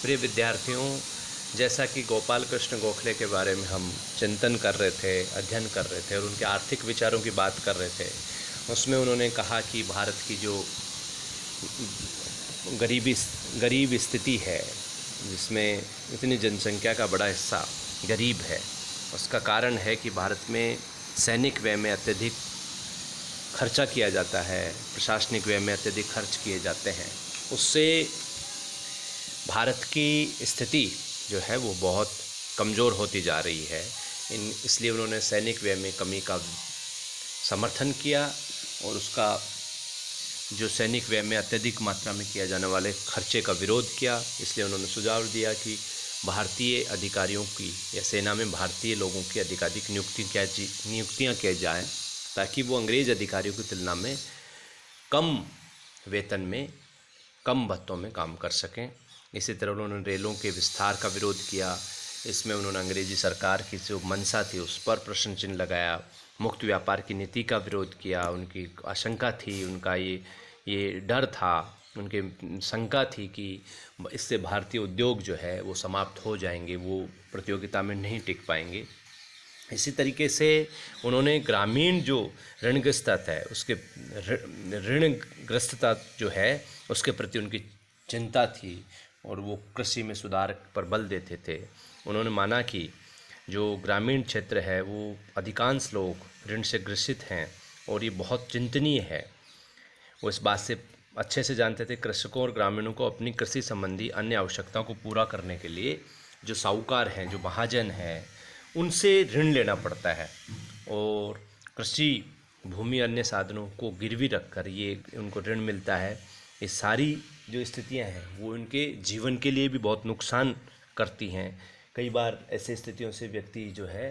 प्रिय विद्यार्थियों, जैसा कि गोपाल कृष्ण गोखले के बारे में हम चिंतन कर रहे थे, अध्ययन कर रहे थे और उनके आर्थिक विचारों की बात कर रहे थे, उसमें उन्होंने कहा कि भारत की जो गरीबी गरीब स्थिति है, जिसमें इतनी जनसंख्या का बड़ा हिस्सा गरीब है, उसका कारण है कि भारत में सैनिक व्यय में अत्यधिक खर्चा किया जाता है, प्रशासनिक व्यय में अत्यधिक खर्च किए जाते हैं। उससे भारत की स्थिति जो है वो बहुत कमज़ोर होती जा रही है। इसलिए उन्होंने सैनिक व्यय में कमी का समर्थन किया और उसका जो सैनिक व्यय में अत्यधिक मात्रा में किया जाने वाले खर्चे का विरोध किया। इसलिए उन्होंने सुझाव दिया कि भारतीय अधिकारियों की या सेना में भारतीय लोगों की अधिकाधिक नियुक्तियाँ की जाएँ, ताकि वो अंग्रेज़ अधिकारियों की तुलना में कम वेतन में, कम भत्तों में काम कर सकें। इसी तरह उन्होंने रेलों के विस्तार का विरोध किया। इसमें उन्होंने अंग्रेजी सरकार की जो मंशा थी उस पर प्रश्न चिन्ह लगाया। मुक्त व्यापार की नीति का विरोध किया। उनकी आशंका थी, उनका ये डर था, उनके शंका थी कि इससे भारतीय उद्योग जो है वो समाप्त हो जाएंगे, वो प्रतियोगिता में नहीं टिक पाएंगे। इसी तरीके से उन्होंने ग्रामीण जो ऋणग्रस्तता है उसके ऋणग्रस्तता जो है उसके प्रति उनकी चिंता थी और वो कृषि में सुधार पर बल देते थे। उन्होंने माना कि जो ग्रामीण क्षेत्र है वो अधिकांश लोग ऋण से ग्रसित हैं और ये बहुत चिंतनीय है। वो इस बात से अच्छे से जानते थे कृषकों और ग्रामीणों को अपनी कृषि संबंधी अन्य आवश्यकताओं को पूरा करने के लिए जो साहूकार हैं, जो महाजन हैं, उनसे ऋण लेना पड़ता है और कृषि भूमि अन्य साधनों को गिरवी रखकर ये उनको ऋण मिलता है। ये सारी जो स्थितियां हैं वो उनके जीवन के लिए भी बहुत नुकसान करती हैं। कई बार ऐसी स्थितियों से व्यक्ति जो है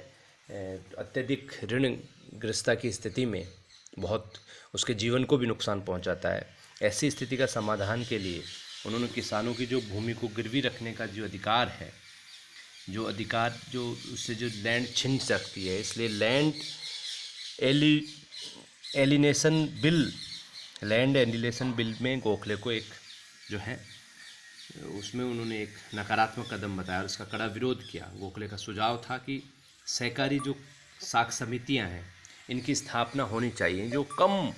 अत्यधिक ऋणग्रस्तता की स्थिति में बहुत उसके जीवन को भी नुकसान पहुंचाता है। ऐसी स्थिति का समाधान के लिए उन्होंने किसानों की जो भूमि को गिरवी रखने का जो अधिकार है, जो उससे जो लैंड छीन सकती है, इसलिए लैंड एलिनेशन बिल में गोखले को एक जो है उसमें उन्होंने एक नकारात्मक कदम बताया और इसका कड़ा विरोध किया। गोखले का सुझाव था कि सहकारी जो साख समितियां हैं इनकी स्थापना होनी चाहिए, जो कम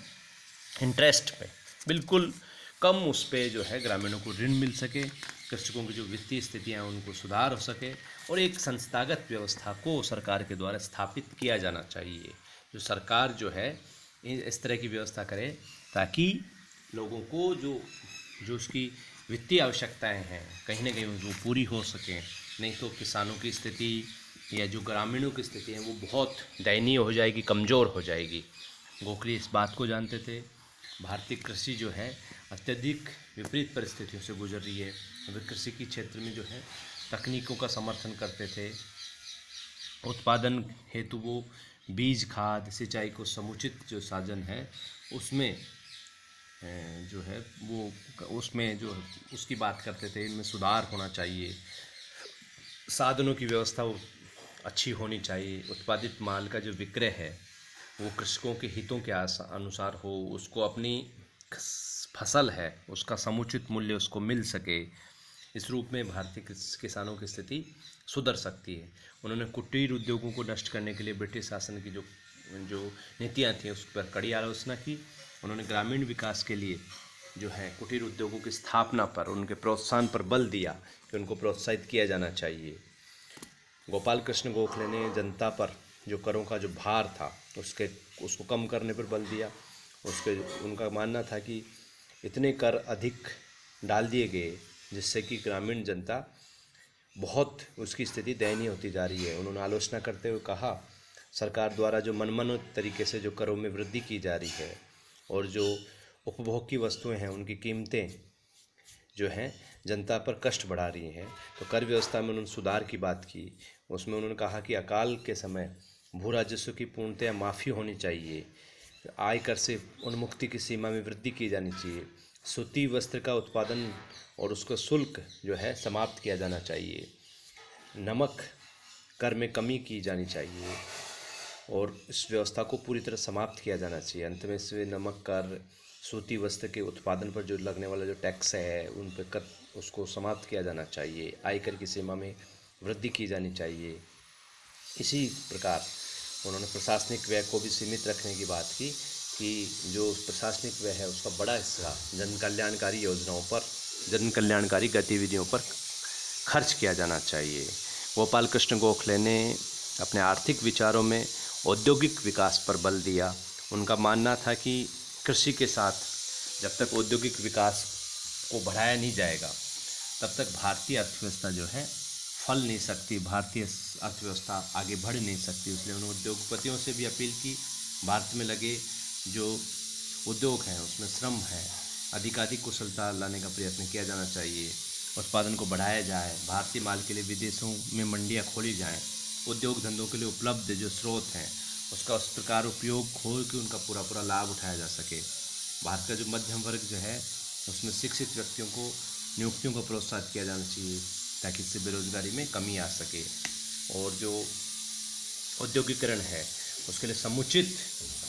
इंटरेस्ट पे, बिल्कुल कम उस पर जो है ग्रामीणों को ऋण मिल सके, कृषकों की जो वित्तीय स्थितियाँ उनको सुधार हो सके और एक संस्थागत व्यवस्था को सरकार के द्वारा स्थापित किया जाना चाहिए। जो सरकार जो है इस तरह की व्यवस्था करे ताकि लोगों को जो उसकी वित्तीय आवश्यकताएं हैं कहीं ना कहीं वो पूरी हो सकें। नहीं तो किसानों की स्थिति या जो ग्रामीणों की स्थिति है वो बहुत दयनीय हो जाएगी, कमज़ोर हो जाएगी। गोखले इस बात को जानते थे। भारतीय कृषि जो है अत्यधिक विपरीत परिस्थितियों से गुजर रही है। वे कृषि के क्षेत्र में जो है तकनीकों का समर्थन करते थे। उत्पादन हेतु वो बीज, खाद, सिंचाई को समुचित जो साधन है उसमें जो है वो उसमें जो उसकी बात करते थे। इनमें सुधार होना चाहिए, साधनों की व्यवस्था वो अच्छी होनी चाहिए, उत्पादित माल का जो विक्रय है वो कृषकों के हितों के अनुसार हो, उसको अपनी फसल है उसका समुचित मूल्य उसको मिल सके। इस रूप में भारतीय किसानों की स्थिति सुधर सकती है। उन्होंने कुटीर उद्योगों को नष्ट करने के लिए ब्रिटिश शासन की जो नीतियाँ थी उस पर कड़ी आलोचना की। उन्होंने ग्रामीण विकास के लिए जो है कुटीर उद्योगों की स्थापना पर, उनके प्रोत्साहन पर बल दिया कि उनको प्रोत्साहित किया जाना चाहिए। गोपाल कृष्ण गोखले ने जनता पर जो करों का जो भार था उसको कम करने पर बल दिया। उनका मानना था कि इतने कर अधिक डाल दिए गए जिससे कि ग्रामीण जनता बहुत उसकी स्थिति दयनीय होती जा रही है। उन्होंने आलोचना करते हुए कहा, सरकार द्वारा जो मनमाने तरीके से जो करों में वृद्धि की जा रही है और जो उपभोग की वस्तुएं हैं उनकी कीमतें जो हैं जनता पर कष्ट बढ़ा रही हैं। तो कर व्यवस्था में उन्होंने सुधार की बात की। उसमें उन्होंने कहा कि अकाल के समय भू राजस्व की पूर्णतया माफ़ी होनी चाहिए, आयकर से उन्मुक्ति की सीमा में वृद्धि की जानी चाहिए, सूती वस्त्र का उत्पादन और उसका शुल्क जो है समाप्त किया जाना चाहिए, नमक कर में कमी की जानी चाहिए और इस व्यवस्था को पूरी तरह समाप्त किया जाना चाहिए। अंत में से नमक कर, सूती वस्त्र के उत्पादन पर जो लगने वाला जो टैक्स है उन पर उसको समाप्त किया जाना चाहिए, आयकर की सीमा में वृद्धि की जानी चाहिए। इसी प्रकार उन्होंने प्रशासनिक व्यय को भी सीमित रखने की बात की कि जो प्रशासनिक व्यय है उसका बड़ा हिस्सा जन कल्याणकारी योजनाओं पर, जन कल्याणकारी गतिविधियों पर खर्च किया जाना चाहिए। गोपाल कृष्ण गोखले ने अपने आर्थिक विचारों में औद्योगिक विकास पर बल दिया। उनका मानना था कि कृषि के साथ जब तक औद्योगिक विकास को बढ़ाया नहीं जाएगा तब तक भारतीय अर्थव्यवस्था जो है फल नहीं सकती, भारतीय अर्थव्यवस्था आगे बढ़ नहीं सकती। इसलिए उन्होंने उद्योगपतियों से भी अपील की, भारत में लगे जो उद्योग हैं उसमें श्रम है, अधिकाधिक कुशलता लाने का प्रयत्न किया जाना चाहिए, उत्पादन को बढ़ाया जाए, भारतीय माल के लिए विदेशों में मंडियाँ खोली जाएँ, उद्योग धंधों के लिए उपलब्ध जो स्रोत हैं उसका उस प्रकार उपयोग हो कि उनका पूरा पूरा लाभ उठाया जा सके। भारत का जो मध्यम वर्ग जो है उसमें शिक्षित व्यक्तियों को नियुक्तियों को प्रोत्साहित किया जाना चाहिए ताकि इससे बेरोजगारी में कमी आ सके। और जो औद्योगिकरण है उसके लिए समुचित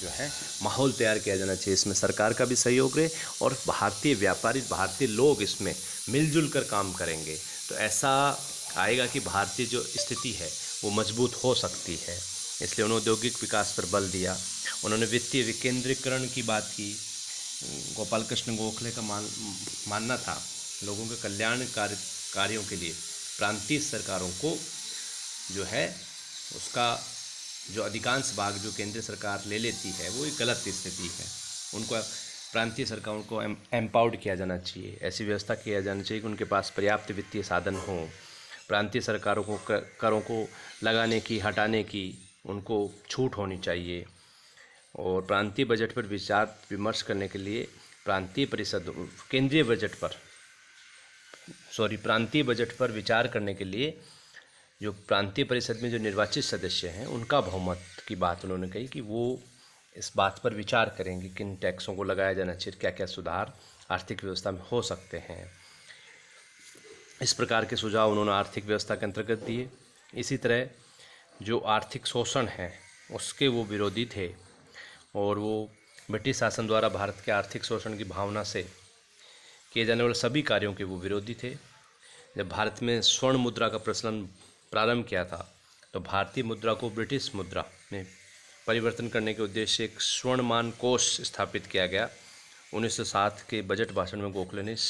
जो है माहौल तैयार किया जाना चाहिए। इसमें सरकार का भी सहयोग रहे और भारतीय व्यापारी, भारतीय लोग इसमें मिलजुल कर काम करेंगे तो ऐसा आएगा कि भारतीय जो स्थिति है वो मजबूत हो सकती है। इसलिए उन्होंने औद्योगिक विकास पर बल दिया। उन्होंने वित्तीय विकेंद्रीकरण की बात की। गोपाल कृष्ण गोखले का मानना था लोगों के कल्याण कार्यों के लिए प्रांतीय सरकारों को जो है उसका जो अधिकांश भाग जो केंद्र सरकार ले लेती है वो एक गलत स्थिति है। उनको प्रांतीय सरकारों को एम्पावर्ड किया जाना चाहिए, ऐसी व्यवस्था किया जाना चाहिए कि उनके पास पर्याप्त वित्तीय साधन हों। प्रांतीय सरकारों को करों को लगाने की, हटाने की उनको छूट होनी चाहिए। और प्रांतीय बजट पर विचार विमर्श करने के लिए प्रांतीय बजट पर विचार करने के लिए जो प्रांतीय परिषद में जो निर्वाचित सदस्य हैं उनका बहुमत की बात उन्होंने कही कि वो इस बात पर विचार करेंगे किन टैक्सों को लगाया जाना चाहिए, क्या क्या सुधार आर्थिक व्यवस्था में हो सकते हैं। इस प्रकार के सुझाव उन्होंने आर्थिक व्यवस्था के अंतर्गत दिए। इसी तरह जो आर्थिक शोषण है उसके वो विरोधी थे और वो ब्रिटिश शासन द्वारा भारत के आर्थिक शोषण की भावना से किए जाने वाले सभी कार्यों के वो विरोधी थे। जब भारत में स्वर्ण मुद्रा का प्रचलन प्रारंभ किया था तो भारतीय मुद्रा को ब्रिटिश मुद्रा में परिवर्तन करने के उद्देश्य से एक स्वर्णमान कोष स्थापित किया गया। 1907 के बजट भाषण में गोखले ने इस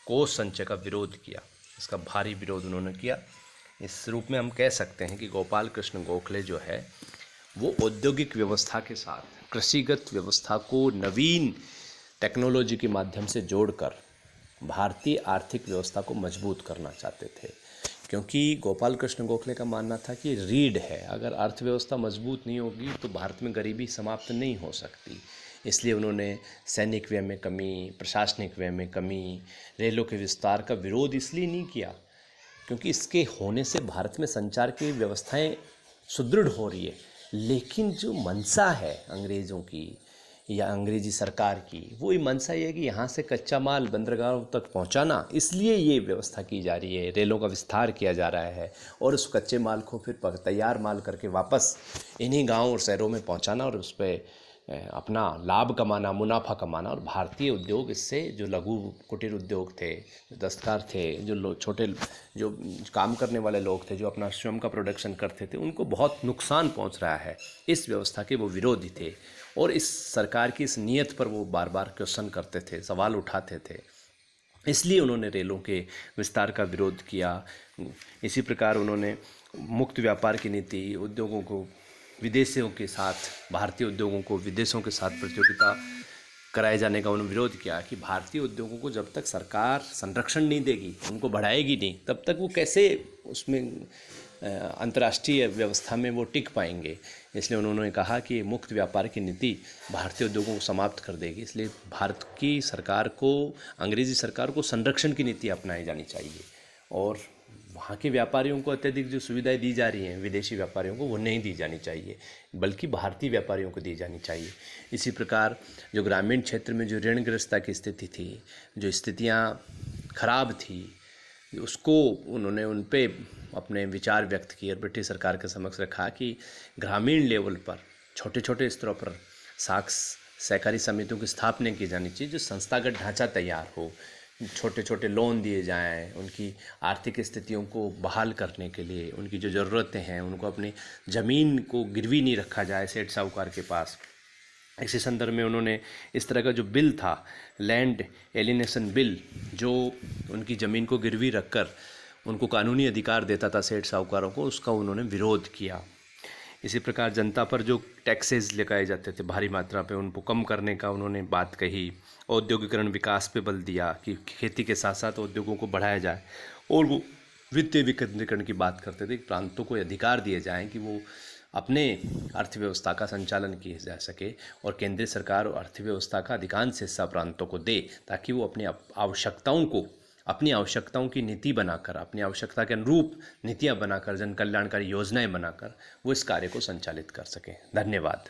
कोष संचय का विरोध किया, इसका भारी विरोध उन्होंने किया। इस रूप में हम कह सकते हैं कि गोपाल कृष्ण गोखले जो है वो औद्योगिक व्यवस्था के साथ कृषिगत व्यवस्था को नवीन टेक्नोलॉजी के माध्यम से जोड़कर भारतीय आर्थिक व्यवस्था को मजबूत करना चाहते थे। क्योंकि गोपाल कृष्ण गोखले का मानना था कि रीढ़ है, अगर अर्थव्यवस्था मजबूत नहीं होगी तो भारत में गरीबी समाप्त नहीं हो सकती। इसलिए उन्होंने सैनिक व्यय में कमी, प्रशासनिक व्यय में कमी, रेलों के विस्तार का विरोध इसलिए नहीं किया क्योंकि इसके होने से भारत में संचार की व्यवस्थाएं सुदृढ़ हो रही है, लेकिन जो मंशा है अंग्रेज़ों की या अंग्रेजी सरकार की, वो ये मंशा ये है कि यहाँ से कच्चा माल बंदरगाहों तक पहुँचाना, इसलिए ये व्यवस्था की जा रही है, रेलों का विस्तार किया जा रहा है और उस कच्चे माल को फिर तैयार माल करके वापस इन्हीं गाँव और शहरों में पहुँचाना और उस पर अपना लाभ कमाना, मुनाफा कमाना। और भारतीय उद्योग इससे जो लघु कुटीर उद्योग थे, जो दस्तकार थे, जो छोटे जो काम करने वाले लोग थे, जो अपना स्वयं का प्रोडक्शन करते थे, उनको बहुत नुकसान पहुंच रहा है। इस व्यवस्था के वो विरोधी थे और इस सरकार की इस नीयत पर वो बार बार क्वेश्चन करते थे, सवाल उठाते थे। इसलिए उन्होंने रेलों के विस्तार का विरोध किया। इसी प्रकार उन्होंने मुक्त व्यापार की नीति, उद्योगों को विदेशियों के साथ, भारतीय उद्योगों को विदेशों के साथ प्रतियोगिता कराए जाने का उन्होंने विरोध किया कि भारतीय उद्योगों को जब तक सरकार संरक्षण नहीं देगी, उनको बढ़ाएगी नहीं, तब तक वो कैसे उसमें अंतर्राष्ट्रीय व्यवस्था में वो टिक पाएंगे। इसलिए उन्होंने कहा कि मुक्त व्यापार की नीति भारतीय उद्योगों को समाप्त कर देगी। इसलिए भारत की सरकार को, अंग्रेज़ी सरकार को संरक्षण की नीति अपनाई जानी चाहिए और वहाँ के व्यापारियों को अत्यधिक जो सुविधाएं दी जा रही हैं विदेशी व्यापारियों को, वो नहीं दी जानी चाहिए, बल्कि भारतीय व्यापारियों को दी जानी चाहिए। इसी प्रकार जो ग्रामीण क्षेत्र में जो ऋणग्रस्तता की स्थिति थी, जो स्थितियाँ खराब थी, उसको उन्होंने उन पे अपने विचार व्यक्त किए और ब्रिटिश सरकार के समक्ष रखा कि ग्रामीण लेवल पर छोटे छोटे स्तरों पर सहकारी समितियों की स्थापना की जानी चाहिए, जो संस्थागत ढांचा तैयार हो, छोटे छोटे लोन दिए जाएं, उनकी आर्थिक स्थितियों को बहाल करने के लिए, उनकी जो ज़रूरतें हैं उनको अपनी ज़मीन को गिरवी नहीं रखा जाए सेठ साहूकार के पास। इसी संदर्भ में उन्होंने इस तरह का जो बिल था, लैंड एलिनेशन बिल, जो उनकी ज़मीन को गिरवी रखकर उनको कानूनी अधिकार देता था सेठ साहूकारों को, उसका उन्होंने विरोध किया। इसी प्रकार जनता पर जो टैक्सेस लगाए जाते थे भारी मात्रा पे, उनको कम करने का उन्होंने बात कही। औद्योगिकरण विकास पे बल दिया कि खेती के साथ साथ उद्योगों को बढ़ाया जाए, और वो वित्तीय विकेंद्रीकरण की बात करते थे। प्रांतों को अधिकार दिए जाएं कि वो अपने अर्थव्यवस्था का संचालन किया जा सके, और केंद्रीय सरकार अर्थव्यवस्था का अधिकांश हिस्सा प्रांतों को दे, ताकि वो अपनी आवश्यकताओं की नीति बनाकर, अपनी आवश्यकता के अनुरूप नीतियाँ बनाकर, जन कल्याणकारी योजनाएं बनाकर वो इस कार्य को संचालित कर सकें। धन्यवाद।